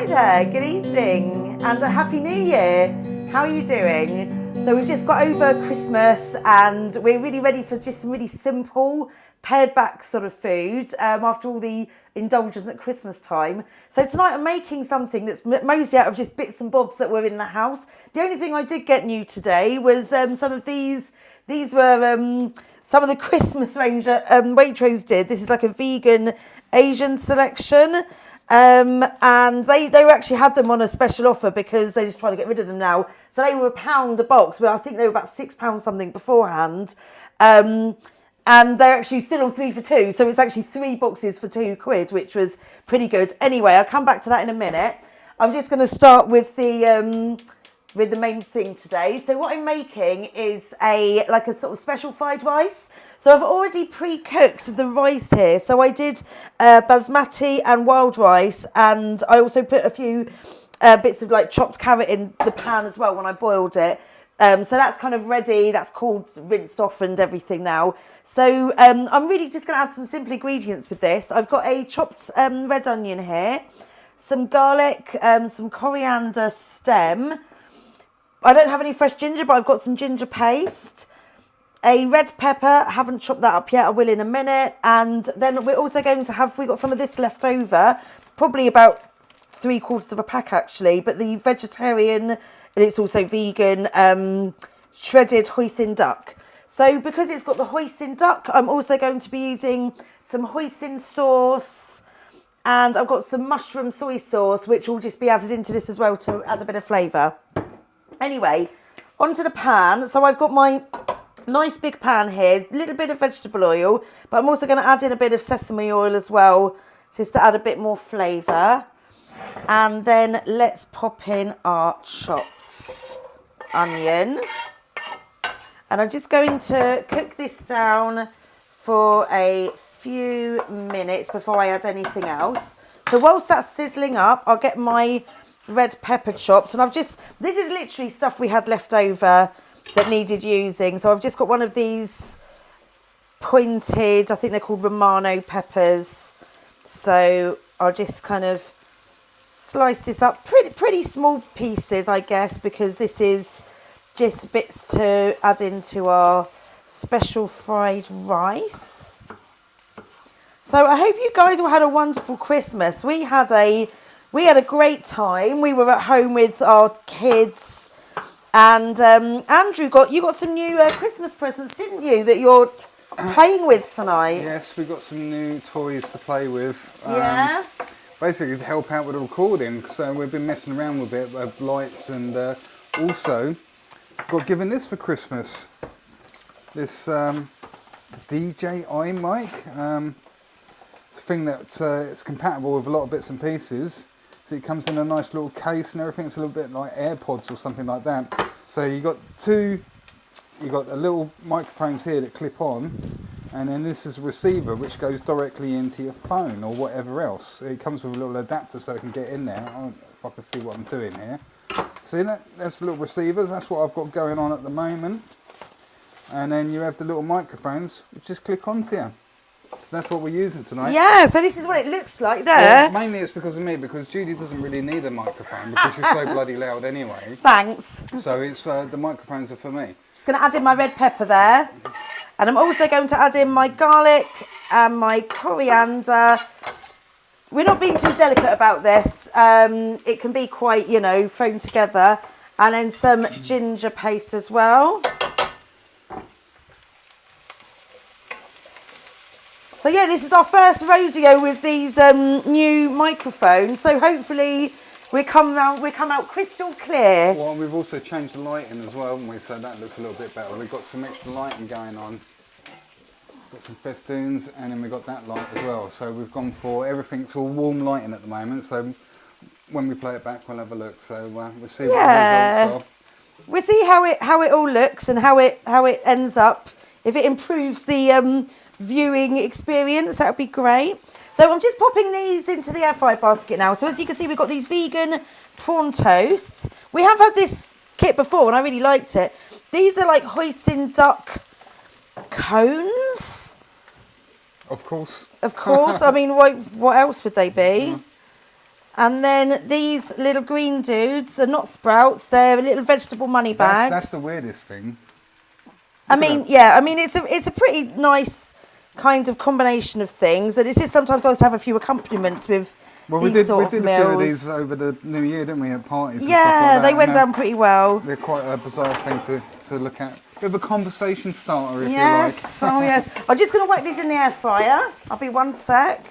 Hi there, good evening and a happy new year. How are you doing? So we've just got over Christmas and we're really ready for just some really simple, pared back sort of food after all the indulgence at Christmas time. So tonight I'm making something that's mostly out of just bits and bobs that were in the house. The only thing I did get new today was some of these. These were some of the Christmas range that Waitrose did. This is like a vegan Asian selection. And they actually had them on a special offer because they're just trying to get rid of them now. So they were £1 a box, but I think they were about £6 something beforehand. And they're actually still on 3 for 2. So it's actually 3 boxes for £2, which was pretty good. Anyway, I'll come back to that in a minute. I'm just going to start with the main thing today. So what I'm making is a sort of special fried rice. So I've already pre-cooked the rice here. So I did basmati and wild rice, and I also put a few bits of like chopped carrot in the pan as well when I boiled it. So that's kind of ready. That's called rinsed off and everything now. So I'm really just going to add some simple ingredients with this. I've got a chopped red onion here, some garlic, some coriander stem. I don't have any fresh ginger, but I've got some ginger paste. A red pepper, haven't chopped that up yet, I will in a minute. And then we're also going to have, we got some of this left over, probably about 3/4 of a pack actually, but the vegetarian, and it's also vegan, shredded hoisin duck. So because it's got the hoisin duck, I'm also going to be using some hoisin sauce, and I've got some mushroom soy sauce, which will just be added into this as well to add a bit of flavour. Anyway, onto the pan. So I've got my nice big pan here, a little bit of vegetable oil, but I'm also going to add in a bit of sesame oil as well, just to add a bit more flavour. And then let's pop in our chopped onion. And I'm just going to cook this down for a few minutes before I add anything else. So whilst that's sizzling up, I'll get my red pepper chopped, and this is literally stuff we had left over that needed using. So I've just got one of these pointed, I think they're called Romano peppers. So I'll just kind of slice this up pretty small pieces, I guess, because this is just bits to add into our special fried rice. So I hope you guys all had a wonderful Christmas. We had a great time. We were at home with our kids, and Andrew, you got some new Christmas presents, didn't you, that you're playing with tonight? Yes, we got some new toys to play with. Yeah. Basically to help out with the recording. So we've been messing around with it, with lights, and also got given this for Christmas. This DJI mic. It's a thing that it's compatible with a lot of bits and pieces. So it comes in a nice little case and everything. It's a little bit like AirPods or something like that. So you got a little microphones here that clip on, and then this is a receiver which goes directly into your phone or whatever else. It comes with a little adapter so it can get in there. I don't know if I can see what I'm doing here. See that? That's the little receivers. That's what I've got going on at the moment. And then you have the little microphones which just click onto you. So that's what we're using tonight. Yeah, so this is what it looks like there. Well, mainly it's because of me, because Judy doesn't really need a microphone because she's so bloody loud anyway. Thanks. So it's the microphones are for me. Just going to add in my red pepper there. And I'm also going to add in my garlic and my coriander. We're not being too delicate about this. It can be quite, thrown together. And then some ginger paste as well. So yeah, this is our first rodeo with these new microphones. So hopefully we come out crystal clear. Well, we've also changed the lighting as well, haven't we? So that looks a little bit better. We've got some extra lighting going on. Got some festoons, and then we've got that light as well. So we've gone for everything's all warm lighting at the moment. So when we play it back, we'll have a look. So we'll see what the results are. We'll see how it all looks and how it ends up. If it improves the viewing experience, that would be great. So I'm just popping these into the air fry basket now. So as you can see, we've got these vegan prawn toasts. We have had this kit before and I really liked it. These are like hoisin duck cones. Of course. Of course. I mean, what else would they be? And then these little green dudes are not sprouts, they're little vegetable money bags. That's the weirdest thing. I mean, yeah, I mean, it's a pretty nice kind of combination of things. And it's just sometimes nice to have a few accompaniments with these sort of we did meals. a few of these over the New Year, didn't we, at parties? Yeah, and stuff like that. they went down pretty well. They're quite a bizarre thing to look at. Bit of a conversation starter, if Yes, you like. oh yes. I'm just going to whack these in the air fryer. I'll be one sec.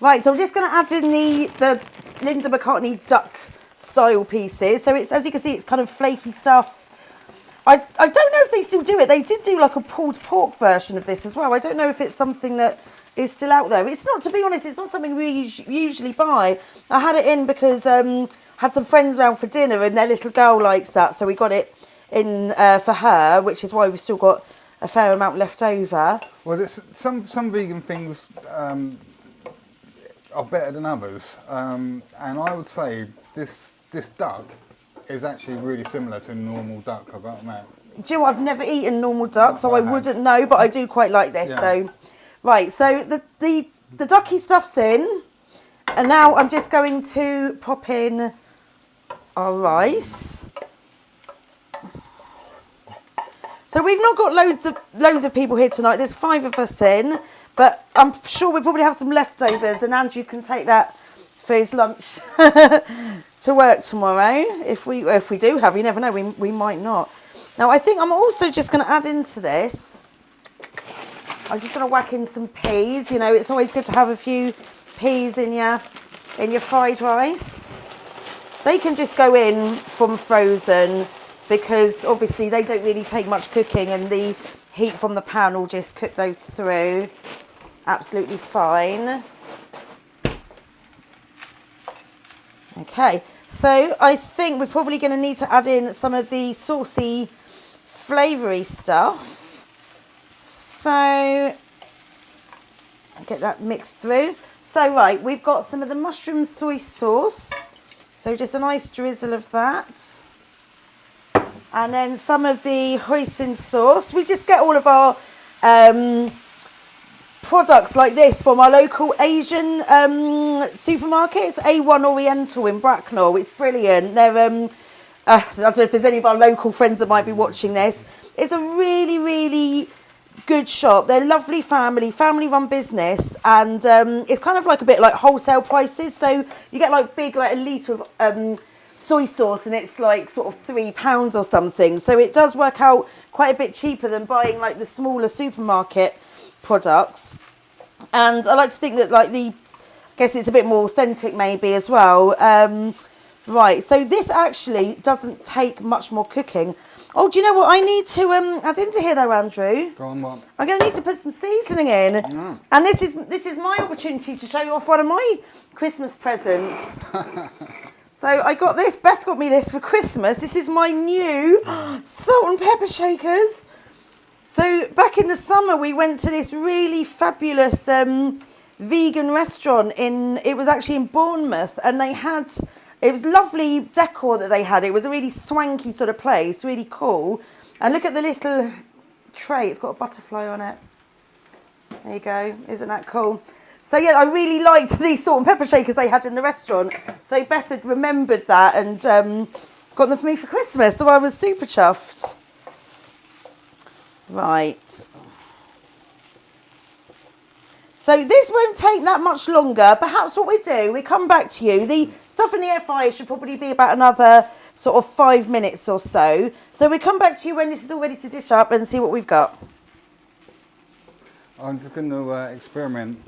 Right, so I'm just going to add in the Linda McCartney duck style pieces. So it's, as you can see, it's kind of flaky stuff. I don't know if they still do it. They did do like a pulled pork version of this as well. I don't know if it's something that is still out there. It's not, to be honest, it's not something we usually buy. I had it in because had some friends around for dinner and their little girl likes that. So we got it in for her, which is why we've still got a fair amount left over. Well, there's some vegan things are better than others. And I would say this duck is actually really similar to normal duck, I've got to admit. Do you know what? I've never eaten normal duck, so I wouldn't know, but I do quite like this. Yeah. So, right, so the ducky stuff's in, and now I'm just going to pop in our rice. So we've not got loads of people here tonight. There's 5 of us in, but I'm sure we probably have some leftovers, and Andrew can take that for his lunch to work tomorrow. If we do have, you never know, we might not. Now I think I'm also just going to add into this, I'm just going to whack in some peas. You know, it's always good to have a few peas in your fried rice. They can just go in from frozen because obviously they don't really take much cooking, and the heat from the pan will just cook those through absolutely fine. Okay, so I think we're probably going to need to add in some of the saucy, flavoury stuff. So, get that mixed through. So, right, we've got some of the mushroom soy sauce. So, just a nice drizzle of that. And then some of the hoisin sauce. We just get all of our products like this from our local Asian supermarkets. A1 Oriental in Bracknell. It's brilliant. They're I don't know if there's any of our local friends that might be watching this. It's a really, really good shop. They're a lovely family-run business, and it's kind of like a bit like wholesale prices. So you get like big, like a litre of soy sauce, and it's like sort of £3 or something. So it does work out quite a bit cheaper than buying like the smaller supermarket products. And I like to think that I guess it's a bit more authentic maybe as well. Right, so this actually doesn't take much more cooking. Oh, do you know what I need to add into here though, Andrew? Go on, what? I'm going to need to put some seasoning in. And this is my opportunity to show you off one of my Christmas presents. So I got this, Beth got me this for Christmas. This is my new salt and pepper shakers. So back in the summer, we went to this really fabulous vegan restaurant it was actually in Bournemouth, and it was lovely decor that they had. It was a really swanky sort of place, really cool. And look at the little tray, it's got a butterfly on it. There you go, isn't that cool? So yeah, I really liked these salt and pepper shakers they had in the restaurant. So Beth had remembered that and got them for me for Christmas, so I was super chuffed. Right. So this won't take that much longer. Perhaps what we do, we come back to you. The stuff in the air fryer should probably be about another sort of 5 minutes or so. So we come back to you when this is all ready to dish up and see what we've got. I'm just going to experiment.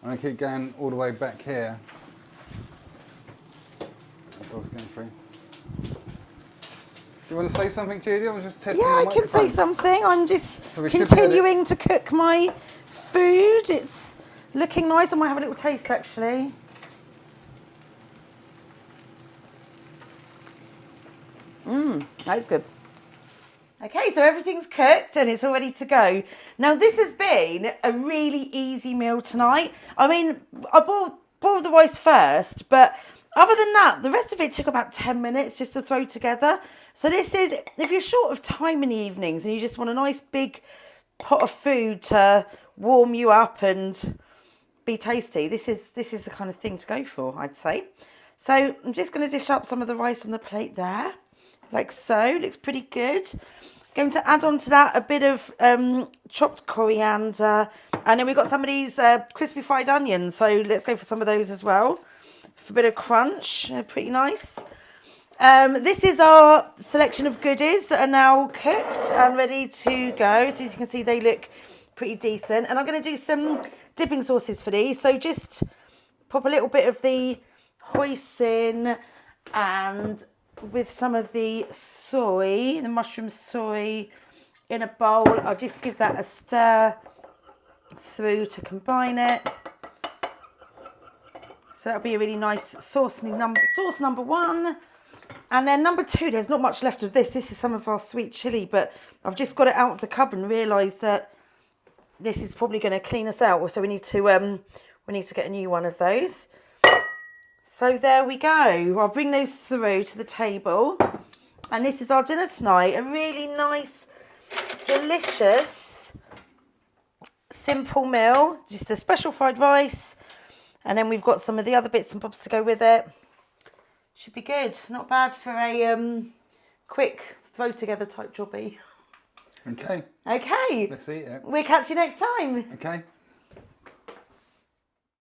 I'm going to keep going all the way back here. That door's going through. Do you want to say something, Judy? I was just testing. Yeah, the I can say microphone. something. I'm just So continuing to cook my food. It's looking nice. I might have a little taste actually. That is good. Okay, so everything's cooked and it's all ready to go. Now this has been a really easy meal tonight. I mean, I boiled the rice first, but other than that, the rest of it took about 10 minutes just to throw together. So this is, if you're short of time in the evenings and you just want a nice big pot of food to warm you up and be tasty. This is the kind of thing to go for, I'd say. So I'm just going to dish up some of the rice on the plate there, like so. Looks pretty good. Going to add on to that a bit of chopped coriander, and then we've got some of these crispy fried onions. So let's go for some of those as well, for a bit of crunch. Pretty nice. This is our selection of goodies that are now cooked and ready to go. So as you can see, they look pretty decent. And I'm going to do some dipping sauces for these. So just pop a little bit of the hoisin and with some of the soy, the mushroom soy, in a bowl. I'll just give that a stir through to combine it. So that'll be a really nice sauce number one. And then number two, there's not much left of this. This is some of our sweet chilli, but I've just got it out of the cupboard and realised that this is probably going to clean us out. So we need to get a new one of those. So there we go. I'll bring those through to the table. And this is our dinner tonight. A really nice, delicious, simple meal. Just a special fried rice. And then we've got some of the other bits and bobs to go with it. Should be good. Not bad for a quick throw together type jobby. Okay. Okay. Let's eat it. We'll catch you next time. Okay.